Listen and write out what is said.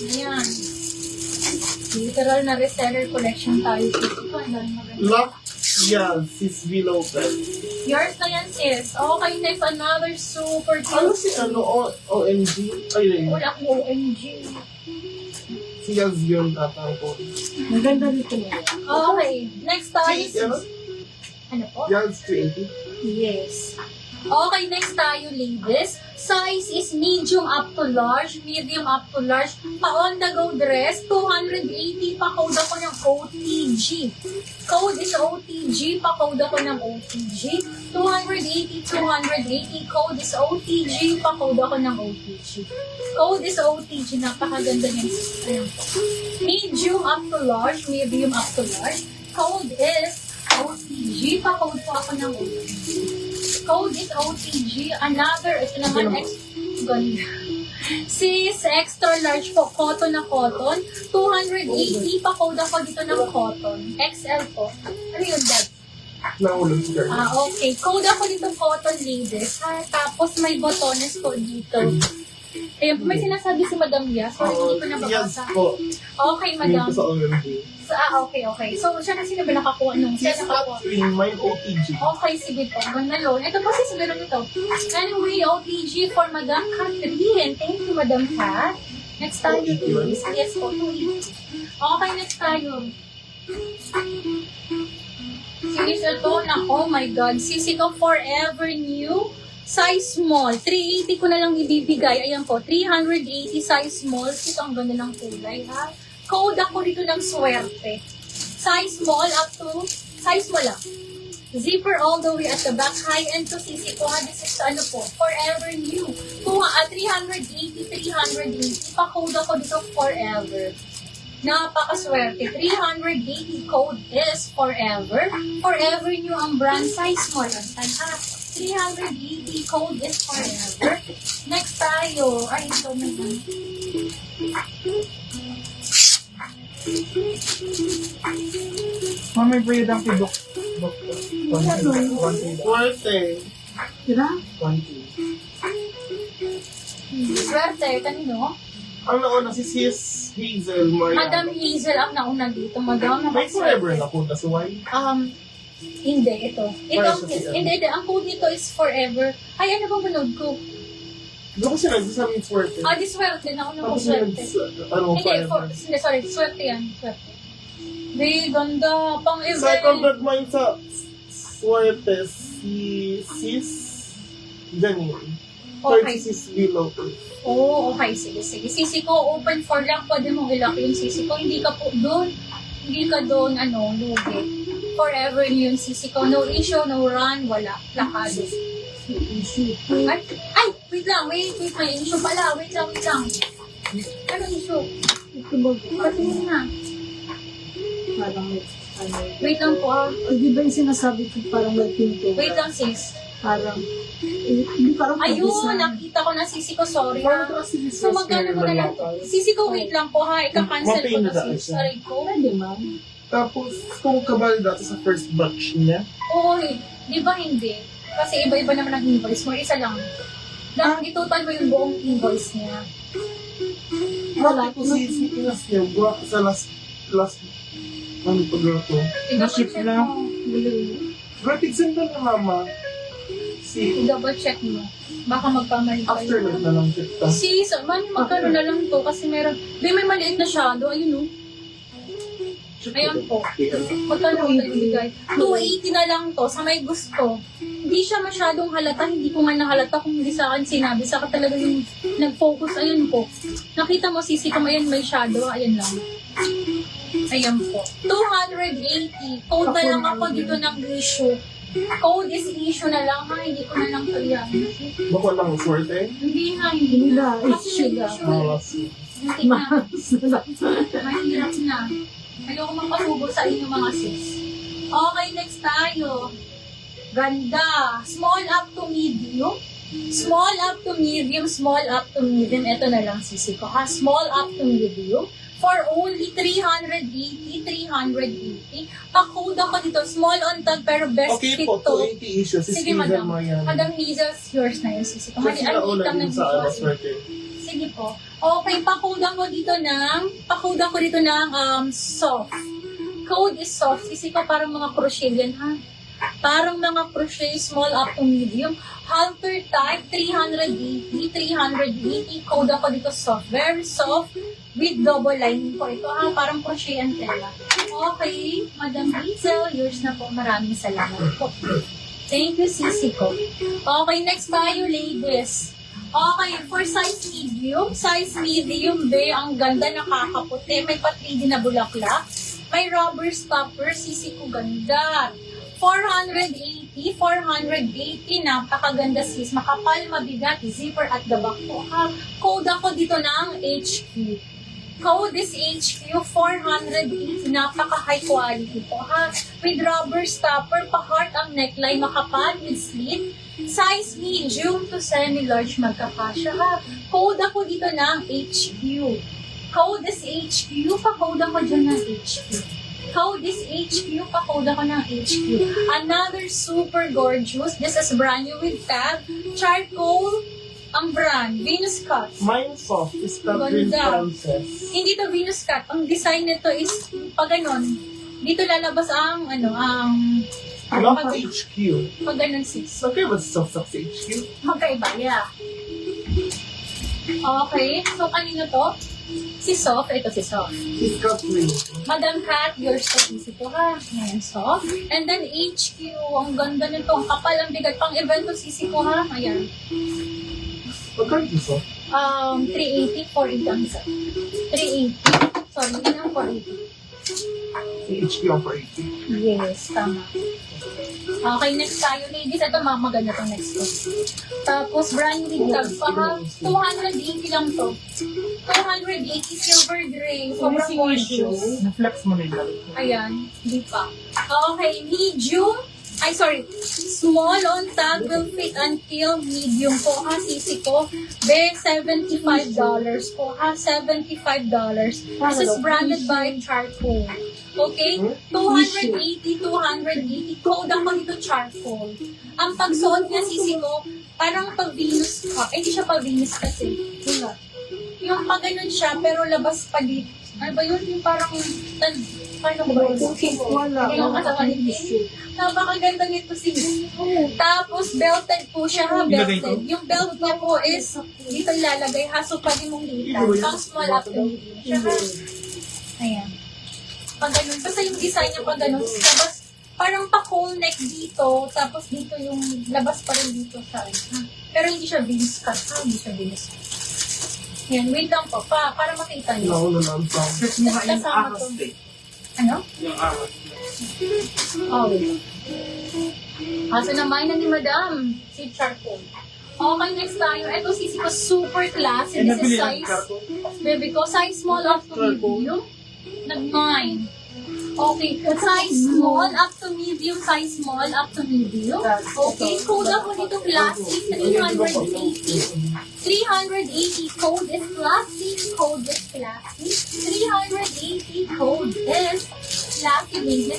Ayan. Literal na reseller collection tayo. Ito, ang dami maganda. Lock, yeah, sis V. Lopez. Yours na yan, sis. Okay, next, another super Ano cute. si OMG? Ay, Wala akong OMG. si Yazion tatang po. Maganda dito na yan. Okay, next tayo, Si, ano? sis. Ano po? Yaz 20. Yes. Okay, next tayo, ladies. Size is medium up to large, medium up to large. Pa-on-the-go dress, 280. Pa-code ako ng OTG. Code is OTG. Pa-code ako ng OTG. 280, 280. Code is OTG. Pa-code ako ng OTG. Code is OTG. Napakaganda niyan. Ayan po. Medium up to large, medium up to large. Code is OTG. Pa-code po ako ng OTG. Code is OTG. Another, ito naman, ganda. Sis, extra large po, cotton na cotton. 280, pa-code ako dito ng cotton. XL po. Ano yun, Dad? Naulog si Carl. Okay. Code ako dito cotton, ladies. Ha? Tapos may botones po dito. Ayun po, may sinasabi si Madam Yas. Sorry, hindi ko Yaz nababasa. po. Okay, Madam. Tingin ko sa OMG. Okay. So, siya na sino ba nakakuha nung? Siya Sis nakakuha. Catherine, may OTG. Okay, sige po. Ganda yun. Ito po si meron ito. Anyway, OTG for Madam Catherine. Thank you, Madam Cat. Next tayo, please. Yes po, 280. Okay, next tayo. Series ito na, oh my God. Sisi ko Forever New. Size small. 380 ko na lang ibibigay. Ayan po, 380 size small. Ito ang ganda ng kulay, ha? Code ako dito ng swerte. Size small up to, size small lang. Zipper all the way at the back. High-end to sisi ko. This is ano po, Forever New. 380, 380. Pa-code ako dito Forever. Napakaswerte. 380 code is Forever. Forever New ang brand. Size small lang. 380 code is Forever. Next tayo. Ay, ito na yan. Mami, breed ang kidok. Swerte. Tira? 20. Swerte. Kanino? Ang nauna si Sis Hazel Mariano. Madam Hazel ang nauna dito. Madam, May forever na po, that's why. Hindi, ito. Ito, Para sa siya. hindi. Ang code nito is Forever. Ay, ano bang manood ko? Doon ko sila nagsasabing swerte. Di swerte. Nauna ko Tapos swerte. ano, Hindi, forever. hindi, sorry. Swerte yan. Swerte. Be, ganda. Pang-event. Second red mine sa swerte, si Sis Janine. Third Okay. si Sis V. Lopez. Okay. Sige. Sisi ko, open for lang. Pwede mong ilaki yung sisi ko. Hindi ka po doon. Hindi ka doon, lugi. Forever yun, sisi ko. No issue, no run, wala. Lakado. Ay, wait lang. May issue pala. Wait lang. Ano issue? Ito ba? Patingin na. Parang may, Wait lang po, di ba yung sinasabi ko parang may pinto? Wait lang, sis. Parang, hindi parang Ayun, nakita ko na sisi ko. Sorry, ha. Parang kasi Sis So, magkano mo na lang to? Sisi ko, wait lang po, ha. Ika-cancel ko na, sis. Sorry ko. Pwede, ma'am. Tapos, kung kabali dati sa first batch niya, Oo, di ba hindi? Kasi iba-iba naman ang invoice mo. Isa lang. I-total mo yung buong invoice niya. wala ko si Inas niya, buwa sa last, ano pa to? I-double check na. mo. Gratis send na mama. Si, I-double check mo. Baka magpamali ka. after na lang kita. Sis, magkano na lang to? Kasi meron, may maliit na shadow. Ayun, Ayan po. Magkano ko ibigay? 280 na lang to sa may gusto. Hindi siya masyadong halata. Hindi ko nga nahalata kung hindi sa akin sinabi. Saka talaga yung nag-focus. Ayun po. Nakita mo, sisi ko ngayon may shadow. Ayan lang. Ayan po. 280. Code na lang ako dito ng issue. Code is issue na lang ha. Hindi ko na lang to yan. Bako lang swerte. Hindi nga. Hindi na, Kasi issue may na. issue eh. Hindi na. Mahirap na. Ayoko magpasubo sa inyo mga sis. Okay, next tayo. Ganda. Small up to medium. Small up to medium, small up to medium. Ito na lang sisi ko ha. Small up to medium. For only 380, 380. Pa-code ako dito. Small on tag pero best Okay fit po, to. 280 issues. Si Sige, Steven madam. Mariano. Madam Liza, yours na yun, sisi ko. Kasi Mali, nauna lang din sa ano, swerte. Sige, sige po. Okay, pa-code ako dito ng soft. Code is soft. Sisi ko parang mga crochet yan, ha? Parang mga crochet, small up to medium. Halter type, 380. Code ako dito soft. Very soft with double lining po. Ito, ha? Parang crochet and tela. Okay, Madam Hazel, yours na po. Maraming salamat po. Thank you, sisi ko. Okay, next tayo, ladies. Okay, for size medium, be, ang ganda, nakakaputi. May pa 3D na bulaklak. May rubber stopper, sisi ko ganda. 480, napakaganda sis. Makapal, mabigat, zipper at the back po, ha. Code ako dito ng HQ. Code is HQ 480, napaka-high quality po, ha. With rubber stopper, pa-heart ang neckline, makapal with slit. Size medium to semi-large magkakasya, ha. Code ako dito ng HQ. Code is HQ, pa-code ako dyan ng HQ. Code is HQ, pa-code ako ng HQ. Another super gorgeous, this is brand new with tag, charcoal, ang brand, Venus Cut. Mine soft is the Green Ganda. Princess. Hindi to Venus Cut. Ang design nito is pag ganon. Dito lalabas ang Not pag, HQ. pag ganon sis. Okay, what's soft sa HQ? Magkaiba, yeah. Okay, so kanino to? Si Soft, ito si Soft. She's got me. Madam Cat, yours to ito ha. Ayan, Soft. And then HQ, ang ganda nito. Ang kapal, ang bigat. Pang event to sisi ko ha. Ayan. Magkano ito? 380, 480 ang isa. 380. Sorry, yun ang 480. HQ ang 480. Yes, tama. Okay, next tayo, ladies. Ito, maganda itong next ko. Tapos, brand new tag pa ha. 280 lang to. 280 silver gray. Sobrang gorgeous. Na-flex mo na yung Ayan, hindi pa. Okay, medium. Ay, sorry. Small on tag will fit until medium po ha, sisi ko. Be, $75 po ha, $75. This is branded by Charcoal. Okay? 280. Code ako dito Charcoal. Ang pagsuot niya, sisi ko, parang pag-Venus ka. Hindi siya pag-Venus kasi. Diba? Yung pag ganun siya, pero labas pa dito. Ano ba yun? Yung parang, paano ba yun? Wala. Yung kasama ni napakaganda nito sis. Tapos, belted po siya ha, belted. Yung belt niya po is, dito ilalagay ha, so pwede mong litan. Pang small up to medium siya ha. Ayan. Pag ganun. Basta yung design niya pag ganun. Tapos, parang pa-whole neck dito, tapos dito yung labas pa rin dito sa ha. Pero hindi siya Venus cut ha, hindi siya Venus cut. Yan, wait lang po, para makita niyo. Nauna na ang sound. Check mo nga yung Kasama ahas to. steak. Ano? Yung ahas. Oh, wait. Kaso naman na ni Madam, si Charcoal. Okay, next tayo. Ito, sisi ko, super classy. This is size, baby ko, size small up to medium. Nag-9. Okay, size small up to medium, size small up to medium. Okay, code ako dito, classic, 380. 380 code is classic, code is classic. 380 code is classic, baby.